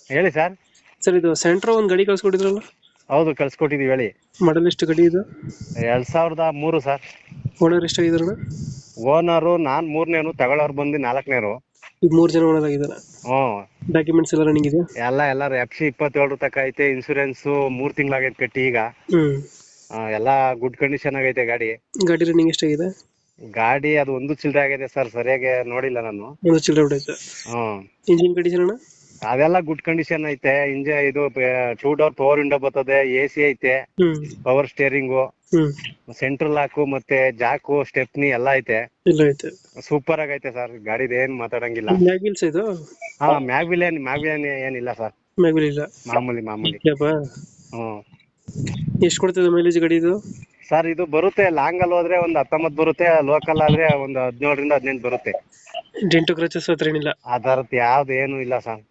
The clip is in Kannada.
ಹೇಳಿ ಸರ್. ಸರ್ ಇದು ಸೆಂಟ್ರೋ ಒಂದು ಗಾಡಿ ಕಳ್ಸ್ಕೊಟ್ಟಿದ್ರಲ್ಲ, ಹೌದು ಕಳ್ಸ್ಕೊಟ್ಟಿದೀವಿ ಹೇಳಿ. ಮಾಡಲ್ ಎಷ್ಟು ಗಾಡಿ ಇದು? 2003 ಸರ್. ಓನರ್ ಎಷ್ಟಾಗಿದಾರಣ? ಓನರು ನಾನ್ 3ನೇನು, ತಗೊಳ್ಳೋರು ಬಂದು 4ನೇರು. ಈಗ 3 ಜನ ಓನರ್ ಆಗಿದಾರ. ಹ್ಮ್. ಡಾಕ್ಯುಮೆಂಟ್ಸ್ ಎಲ್ಲ ರನ್ನಿಂಗ್ ಇದೆಯಾ? ಎಲ್ಲಾರು FC 27 ತಕ ಐತೆ. ಇನ್ಸೂರೆನ್ಸ್ 3 ತಿಂಗಳಾಗೈತೆ ಕಟ್ಟಿ ಈಗ. ಹ್ಮ್. ಎಲ್ಲಾ ಗುಡ್ ಕಂಡೀಷನ್ ಆಗೈತೆ ಗಾಡಿ. ಗಾಡಿ ರನ್ನಿಂಗ್ ಎಷ್ಟಾಗಿದೆ? ಗಾಡಿ ಅದು ಒಂದು ಚಿಲ್ಲರೆ ಆಗೈತೆ ಸರ್, ಸರಿಯಾಗಿ ನೋಡಿಲ್ಲ ನಾನು. ಒಂದು ಚಿಲ್ಲರೆ ಹೊಡೈತೆ. ಹ್ಮ್. ಇಂಜಿನ್ ಕಂಡೀಷನ್ ಅಣ್ಣ? ಅದೆಲ್ಲ ಗುಡ್ ಕಂಡೀಷನ್ ಐತೆ. ಇದು 2 ಡೋರ್ ಪವರ್ ವಿಂಡೋ ಬರ್ತದೆ, AC ಐತೆ, ಹ್ಮ್. ಪವರ್ ಸ್ಟೇರಿಂಗು, ಹ್ಮ್. ಸೆಂಟ್ರಲ್ ಲಾಕು ಮತ್ತೆ ಜಾಕು ಸ್ಟೆಪ್ನಿ ಎಲ್ಲ ಐತೆ. ಎಲ್ಲ ಐತೆ. ಸೂಪರ್ ಆಗೈತೆ ಸರ್, ಗಾಡಿದ ಏನ್ ಮಾತಾಡಂಗಿಲ್ಲ. ಮ್ಯಾಗ್ವಿಲ್ಸ್ ಇದು? ಮ್ಯಾಗ್ವಿಲ್ ಏನಿಲ್ಲ ಸರ್, ಮ್ಯಾಗ್ವಿಲ್ ಇಲ್ಲ. ಮಾಮೂಲಿ. ಹ್ಮ್. ಎಷ್ಟು ಕೊಡ್ತದೆ ಮೈಲೇಜ್ ಗಾಡಿ ಇದು? ಸರ್ ಇದು ಬರುತ್ತೆ, ಲಾಂಗ್ ಅಲ್ಲಿ ಹೋದ್ರೆ ಒಂದು 19 ಬರುತ್ತೆ, ಲೋಕಲ್ ಆದ್ರೆ ಒಂದು 17 ರಿಂದ 18 ಬರುತ್ತೆ. ಡೆಂಟು ಕ್ರಚಸ್ ಹತ್ರ ಏನಿಲ್ಲ? ಅದರದ್ದು ಯಾವ್ದು ಏನು ಇಲ್ಲ ಸರ್.